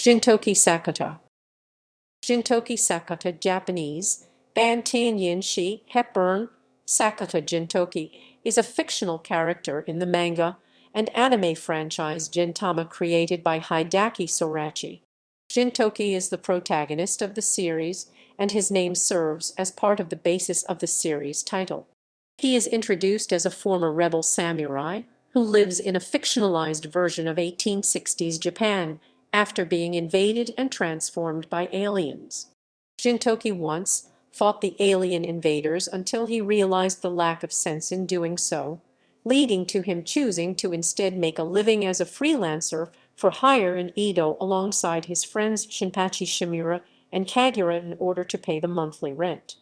Gintoki Sakata. Gintoki Sakata Japanese, Ban Tianyin Shi, Hepburn, Sakata Gintoki, is a fictional character in the manga and anime franchise Gin Tama created by Hideaki Sorachi. Gintoki is the protagonist of the series, and his name serves as part of the basis of the series title. He is introduced as a former rebel samurai who lives in a fictionalized version of 1860s Japan after being invaded and transformed by aliens. Gintoki once fought the alien invaders until he realized the lack of sense in doing so, leading to him choosing to instead make a living as a freelancer for hire in Edo alongside his friends Shinpachi Shimura and Kagura in order to pay the monthly rent.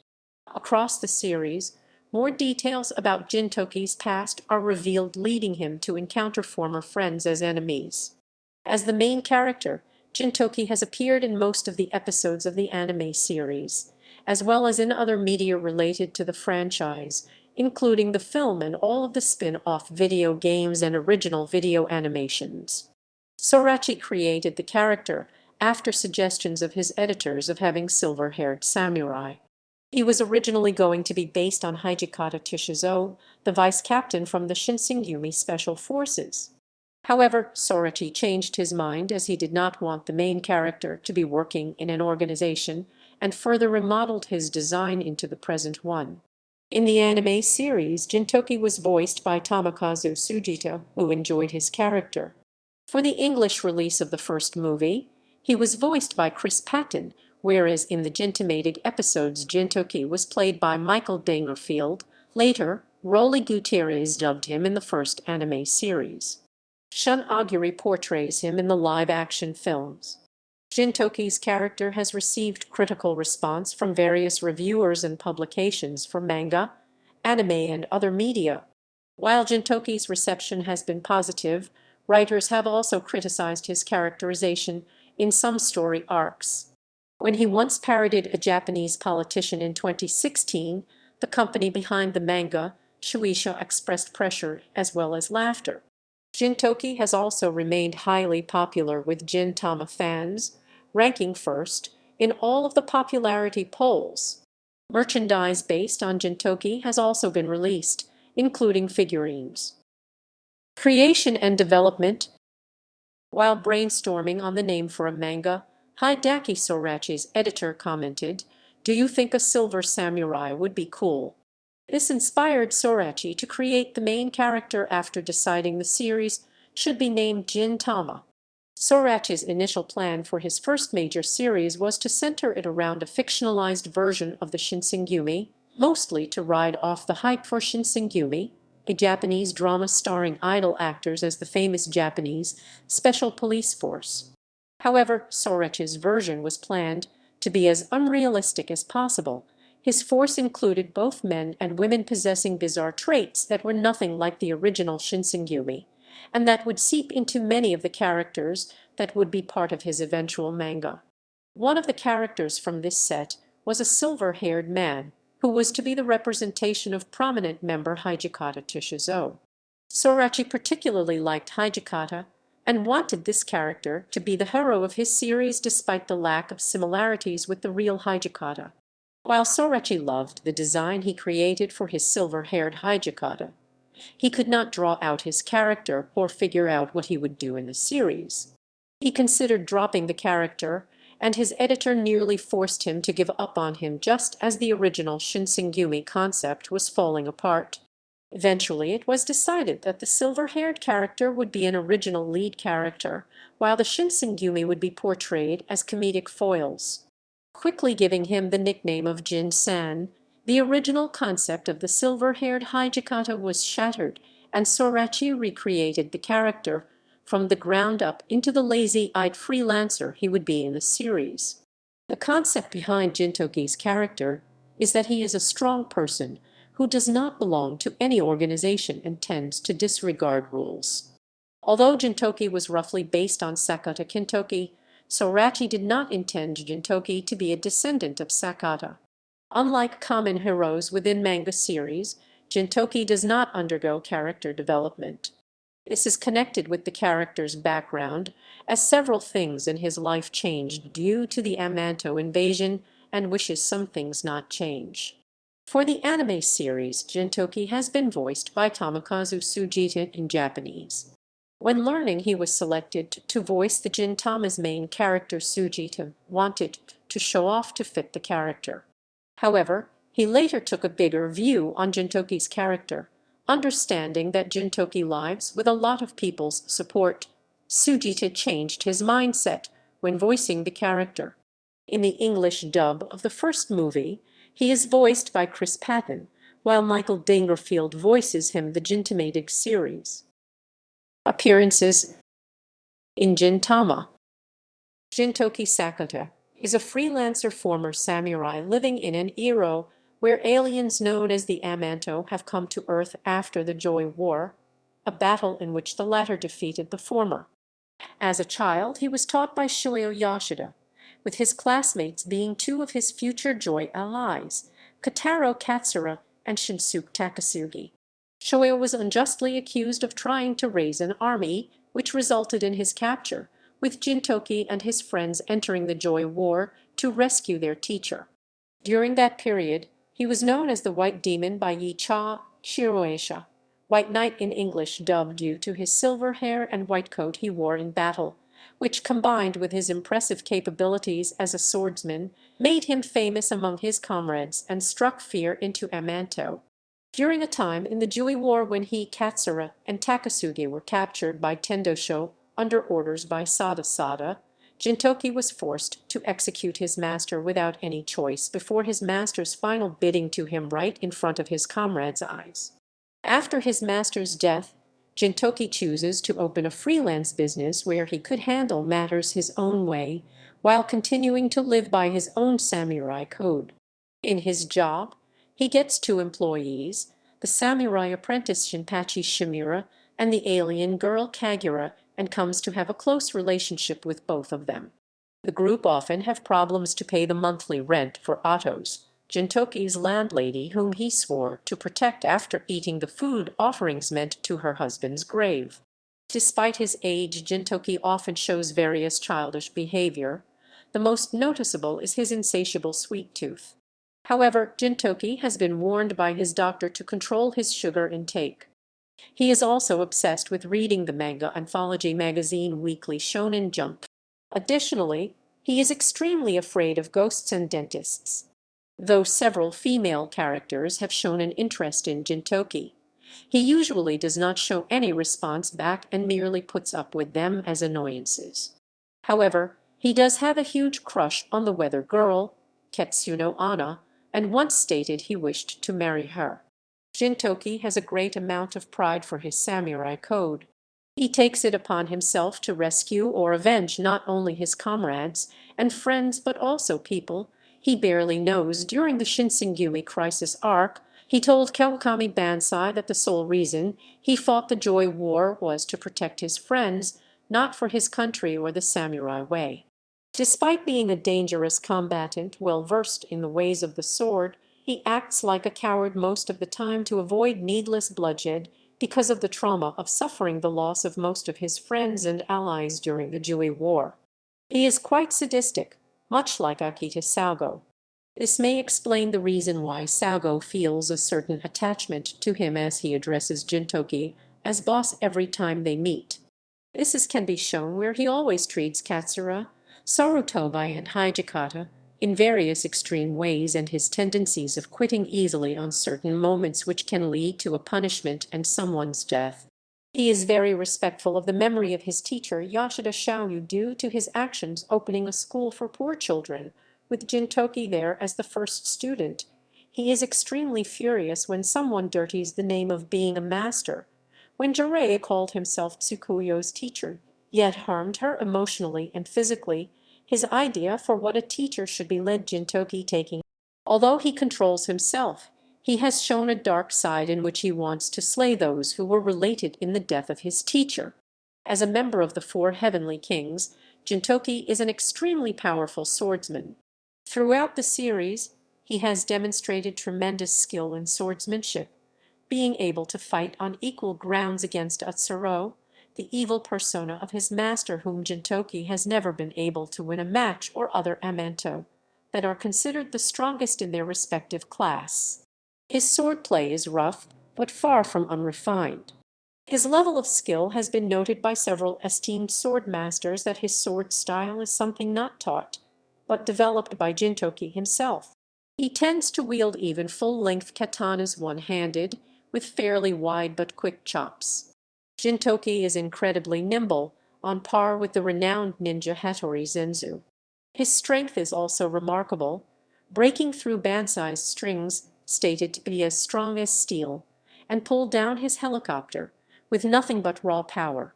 Across the series, more details about Gintoki's past are revealed, leading him to encounter former friends as enemies. As the main character, Gintoki has appeared in most of the episodes of the anime series, as well as in other media related to the franchise, including the film and all of the spin-off video games and original video animations. Sorachi created the character after suggestions of his editors of having silver-haired samurai. He was originally going to be based on Hijikata Tishizo, the vice captain from the Shinsengumi Special Forces. However, Sorachi changed his mind as he did not want the main character to be working in an organization and further remodeled his design into the present one. In the anime series, Gintoki was voiced by Tomokazu Sugita, who enjoyed his character. For the English release of the first movie, he was voiced by Chris Patton, whereas in the Gintomated episodes Gintoki was played by Michael Dangerfield. Later, Rolly Gutierrez dubbed him in the first anime series. Shun Aguri portrays him in the live-action films. Gintoki's character has received critical response from various reviewers and publications for manga, anime, and other media. While Gintoki's reception has been positive, writers have also criticized his characterization in some story arcs. When he once parodied a Japanese politician in 2016, the company behind the manga, Shueisha, expressed pressure as well as laughter. Gintoki has also remained highly popular with Gin Tama fans, ranking first in all of the popularity polls. Merchandise based on Gintoki has also been released, including figurines. Creation and development. While brainstorming on the name for a manga, Hideaki Sorachi's editor commented, "Do you think a silver samurai would be cool?" This inspired Sorachi to create the main character after deciding the series should be named Gin Tama. Sorachi's initial plan for his first major series was to center it around a fictionalized version of the Shinsengumi, mostly to ride off the hype for Shinsengumi, a Japanese drama starring idol actors as the famous Japanese Special Police Force. However, Sorachi's version was planned to be as unrealistic as possible. His force included both men and women possessing bizarre traits that were nothing like the original Shinsengumi, and that would seep into many of the characters that would be part of his eventual manga. One of the characters from this set was a silver-haired man, who was to be the representation of prominent member Hijikata Tishizo. Sorachi particularly liked Hijikata and wanted this character to be the hero of his series despite the lack of similarities with the real Hijikata. While Sorachi loved the design he created for his silver-haired Hijikata, he could not draw out his character or figure out what he would do in the series. He considered dropping the character, and his editor nearly forced him to give up on him just as the original Shinsengumi concept was falling apart. Eventually, it was decided that the silver-haired character would be an original lead character, while the Shinsengumi would be portrayed as comedic foils. Quickly giving him the nickname of Jin-san, the original concept of the silver-haired Hijikata was shattered, and Sorachi recreated the character from the ground up into the lazy-eyed freelancer he would be in the series. The concept behind Gintoki's character is that he is a strong person who does not belong to any organization and tends to disregard rules. Although Gintoki was roughly based on Sakata Gintoki, Sorachi did not intend Gintoki to be a descendant of Sakata. Unlike common heroes within manga series, Gintoki does not undergo character development. This is connected with the character's background, as several things in his life changed due to the Amanto invasion and wishes some things not change. For the anime series, Gintoki has been voiced by Tomokazu Sujita in Japanese. When learning he was selected to voice the Gin Tama's main character, Sujita wanted to show off to fit the character. However, he later took a bigger view on Gintoki's character, understanding that Gintoki lives with a lot of people's support. Sujita changed his mindset when voicing the character. In the English dub of the first movie, he is voiced by Chris Patton, while Michael Dangerfield voices him the Gintomatic series. Appearances in Gin Tama. Gintoki Sakata is a freelancer former samurai living in an era where aliens known as the Amanto have come to Earth after the Joy War, a battle in which the latter defeated the former. As a child, he was taught by Shoyo Yoshida, with his classmates being two of his future Joy allies, Kotaro Katsura and Shinsuke Takasugi. Shoyo was unjustly accused of trying to raise an army, which resulted in his capture, with Gintoki and his friends entering the Joy War to rescue their teacher. During that period, he was known as the White Demon by Yicha Shiroesha, White Knight in English dub, due to his silver hair and white coat he wore in battle, which combined with his impressive capabilities as a swordsman made him famous among his comrades and struck fear into Amanto. During a time in the Jui War when he, Katsura, and Takasugi were captured by Tendosho under orders by Sada, Gintoki was forced to execute his master without any choice before his master's final bidding to him right in front of his comrades' eyes. After his master's death, Gintoki chooses to open a freelance business where he could handle matters his own way while continuing to live by his own samurai code. In his job, he gets two employees, the samurai apprentice Shinpachi Shimura and the alien girl Kagura, and comes to have a close relationship with both of them. The group often have problems to pay the monthly rent for Otto's, Gintoki's landlady, whom he swore to protect after eating the food offerings meant to her husband's grave. Despite his age, Gintoki often shows various childish behavior. The most noticeable is his insatiable sweet tooth. However, Gintoki has been warned by his doctor to control his sugar intake. He is also obsessed with reading the manga anthology magazine Weekly Shonen Jump. Additionally, he is extremely afraid of ghosts and dentists. Though several female characters have shown an interest in Gintoki, he usually does not show any response back and merely puts up with them as annoyances. However, he does have a huge crush on the weather girl, Ketsuno Anna, and once stated he wished to marry her. Gintoki has a great amount of pride for his samurai code. He takes it upon himself to rescue or avenge not only his comrades and friends but also people he barely knows. During the Shinsengumi crisis arc, he told Kawakami Bansai that the sole reason he fought the Joy War was to protect his friends, not for his country or the samurai way. Despite being a dangerous combatant well versed in the ways of the sword, he acts like a coward most of the time to avoid needless bloodshed because of the trauma of suffering the loss of most of his friends and allies during the Jui War. He is quite sadistic, much like Akita Sago. This may explain the reason why Sago feels a certain attachment to him as he addresses Gintoki as boss every time they meet. Can be shown where he always treats Katsura, Sarutobi, and Hijikata in various extreme ways, and his tendencies of quitting easily on certain moments which can lead to a punishment and someone's death. He is very respectful of the memory of his teacher Yoshida Shaoyu due to his actions opening a school for poor children, with Gintoki there as the first student. He is extremely furious when someone dirties the name of being a master. When Jiraiya called himself Tsukuyo's teacher, yet harmed her emotionally and physically, his idea for what a teacher should be led Gintoki taking. Although he controls himself, he has shown a dark side in which he wants to slay those who were related in the death of his teacher. As a member of the Four Heavenly Kings, Gintoki is an extremely powerful swordsman. Throughout the series, he has demonstrated tremendous skill in swordsmanship. being able to fight on equal grounds against Utsuro, the evil persona of his master whom Gintoki has never been able to win a match, or other Amanto that are considered the strongest in their respective class. His swordplay is rough, but far from unrefined. His level of skill has been noted by several esteemed sword masters that his sword style is something not taught, but developed by Gintoki himself. He tends to wield even full-length katanas one-handed, with fairly wide but quick chops. Gintoki is incredibly nimble, on par with the renowned ninja Hattori Zenzu. His strength is also remarkable, breaking through Bansai's strings, stated to be as strong as steel, and pull down his helicopter, with nothing but raw power.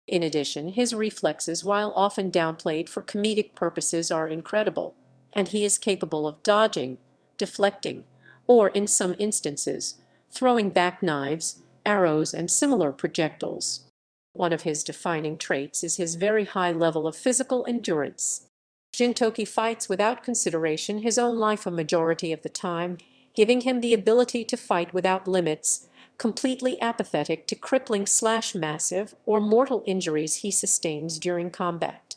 In addition, his reflexes, while often downplayed for comedic purposes, are incredible, and he is capable of dodging, deflecting, or in some instances, throwing back knives, arrows, and similar projectiles. One of his defining traits is his very high level of physical endurance. Gintoki fights without consideration his own life a majority of the time, giving him the ability to fight without limits, completely apathetic to crippling/massive or mortal injuries he sustains during combat.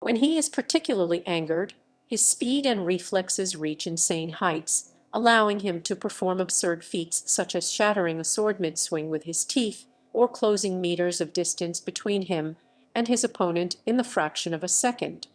When he is particularly angered, his speed and reflexes reach insane heights, allowing him to perform absurd feats such as shattering a sword mid-swing with his teeth, or closing meters of distance between him and his opponent in the fraction of a second.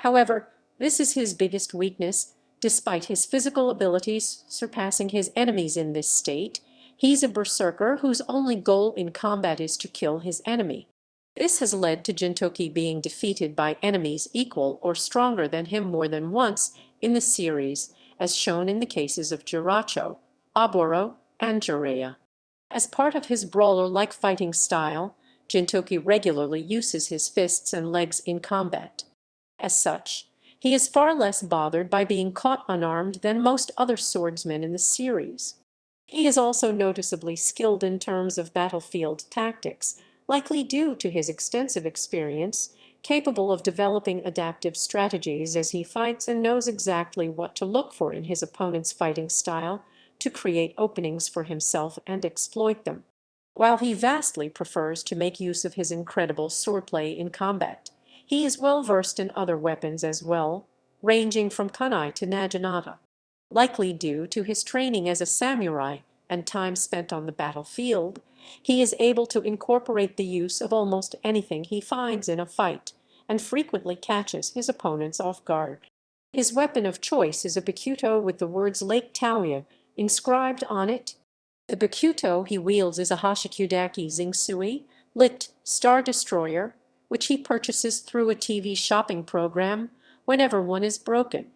However, this is his biggest weakness. Despite his physical abilities surpassing his enemies in this state, he's a berserker whose only goal in combat is to kill his enemy. This has led to Gintoki being defeated by enemies equal or stronger than him more than once in the series, as shown in the cases of Jiracho, Oboro, and Jiraiya. As part of his brawler-like fighting style, Gintoki regularly uses his fists and legs in combat. As such, he is far less bothered by being caught unarmed than most other swordsmen in the series. He is also noticeably skilled in terms of battlefield tactics, likely due to his extensive experience, capable of developing adaptive strategies as he fights, and knows exactly what to look for in his opponent's fighting style to create openings for himself and exploit them. While he vastly prefers to make use of his incredible swordplay in combat, he is well versed in other weapons as well, ranging from kunai to naginata. Likely due to his training as a samurai and time spent on the battlefield, he is able to incorporate the use of almost anything he finds in a fight, and frequently catches his opponents off guard. His weapon of choice is a bakuto with the words Lake Taoya inscribed on it. The bakuto he wields is a Hashikudaki Zingsui, lit Star Destroyer, which he purchases through a TV shopping program whenever one is broken.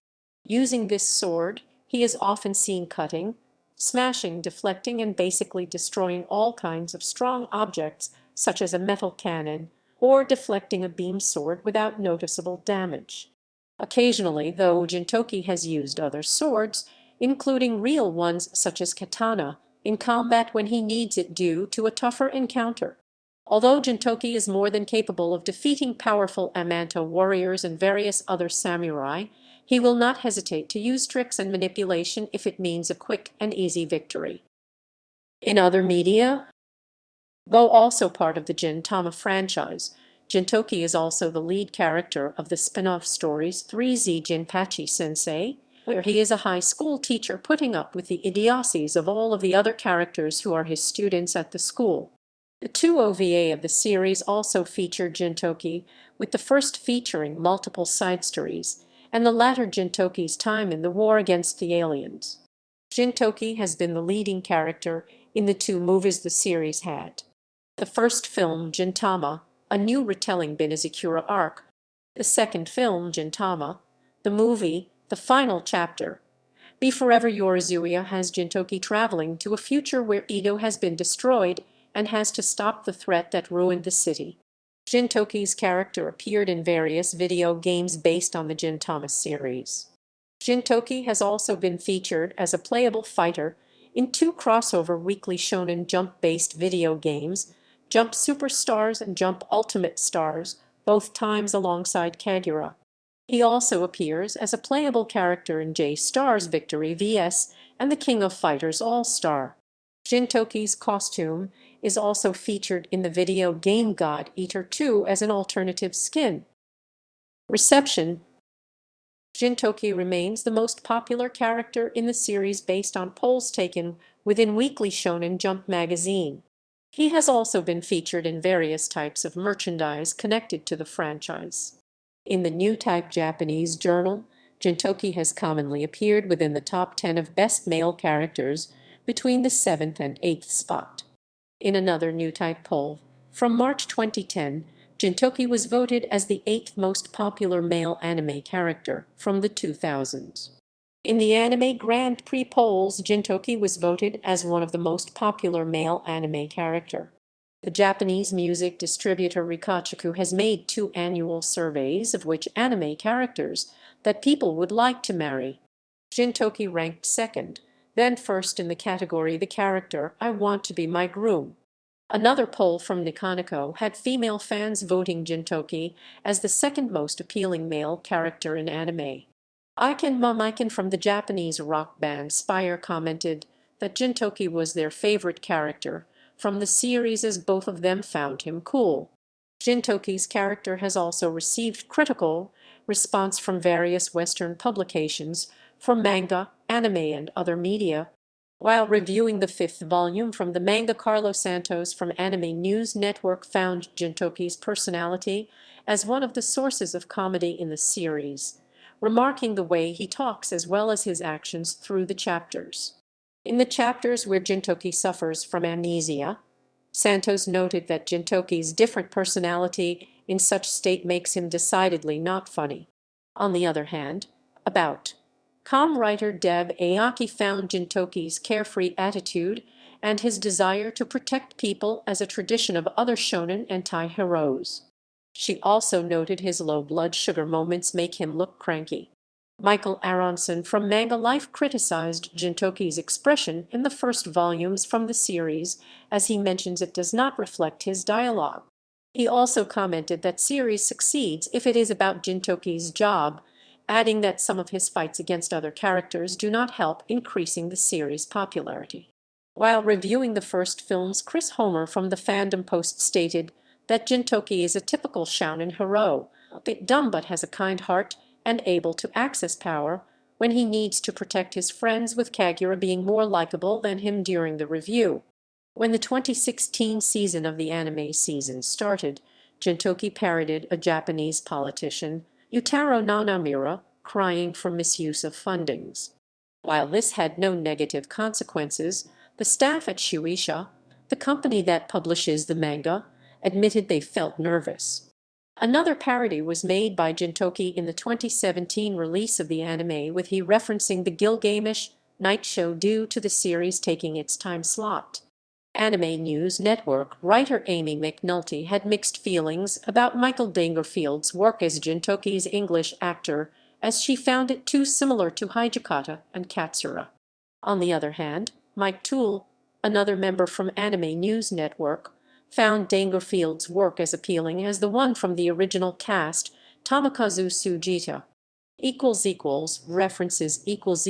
Using this sword, he is often seen cutting, smashing, deflecting, and basically destroying all kinds of strong objects, such as a metal cannon, or deflecting a beam sword without noticeable damage. Occasionally, though, Gintoki has used other swords, including real ones such as katana, in combat when he needs it due to a tougher encounter. Although Gintoki is more than capable of defeating powerful Amanto warriors and various other samurai, he will not hesitate to use tricks and manipulation if it means a quick and easy victory. In other media, though also part of the Gin Tama franchise, Gintoki is also the lead character of the spin-off stories 3Z Shinpachi Sensei, where he is a high school teacher putting up with the idiocies of all of the other characters who are his students at the school. The two OVA of the series also feature Gintoki, with the first featuring multiple side stories, and the latter Gintoki's time in the war against the aliens. Gintoki has been the leading character in the two movies the series had. The first film, Gin Tama, a new retelling Binazakura arc. The second film, Gin Tama, the movie, the final chapter. Be Forever Yorizuya has Gintoki traveling to a future where Edo has been destroyed and has to stop the threat that ruined the city. Gintoki's character appeared in various video games based on the Gin Tama series. Gintoki has also been featured as a playable fighter in two crossover weekly Shonen Jump-based video games, Jump Superstars and Jump Ultimate Stars, both times alongside Kagura. He also appears as a playable character in J-Star's Victory vs. and the King of Fighters All-Star. Gintoki's costume is also featured in the video game God Eater 2 as an alternative skin. Reception. Gintoki remains the most popular character in the series based on polls taken within Weekly Shonen Jump magazine. He has also been featured in various types of merchandise connected to the franchise. In the New Type Japanese Journal, Gintoki has commonly appeared within the top 10 of best male characters between the 7th and 8th spot. In another New Type poll from March 2010, Gintoki was voted as the 8th most popular male anime character from the 2000s. In the Anime Grand Prix polls, Gintoki was voted as one of the most popular male anime character. The Japanese music distributor Rikachiku has made 2 annual surveys of which anime characters that people would like to marry. Gintoki ranked second, then first in the category The Character I Want to Be My Groom. Another poll from Nikoniko had female fans voting Gintoki as the second most appealing male character in anime. Aiken Mamiken from the Japanese rock band Spire commented that Gintoki was their favorite character from the series as both of them found him cool. Gintoki's character has also received critical response from various Western publications for manga, anime, and other media. While reviewing the 5th volume from the manga, Carlos Santos from Anime News Network found Gintoki's personality as one of the sources of comedy in the series, remarking the way he talks as well as his actions through the chapters. In the chapters where Gintoki suffers from amnesia, Santos noted that Gintoki's different personality in such state makes him decidedly not funny. On the other hand, about writer Deb Aoki found Gintoki's carefree attitude and his desire to protect people as a tradition of other shonen anti-heroes. She also noted his low blood sugar moments make him look cranky. Michael Aronson from Manga Life criticized Gintoki's expression in the first volumes from the series, as he mentions it does not reflect his dialogue. He also commented that series succeeds if it is about Gintoki's job, adding that some of his fights against other characters do not help increasing the series' popularity. While reviewing the first films, Chris Homer from the Fandom Post stated that Gintoki is a typical shounen hero, a bit dumb but has a kind heart and able to access power when he needs to protect his friends, with Kagura being more likable than him during the review. When the 2016 season of the anime season started, Gintoki parodied a Japanese politician, Yutaro Nanamura, crying for misuse of fundings. While this had no negative consequences, the staff at Shueisha, the company that publishes the manga, admitted they felt nervous. Another parody was made by Gintoki in the 2017 release of the anime, with he referencing the Gilgamesh night show due to the series taking its time slot. Anime News Network writer Amy McNulty had mixed feelings about Michael Dangerfield's work as Gintoki's English actor, as she found it too similar to Hijikata and Katsura. On the other hand, Mike Toole, another member from Anime News Network, found Dangerfield's work as appealing as the one from the original cast, Tomokazu Sujita. References equals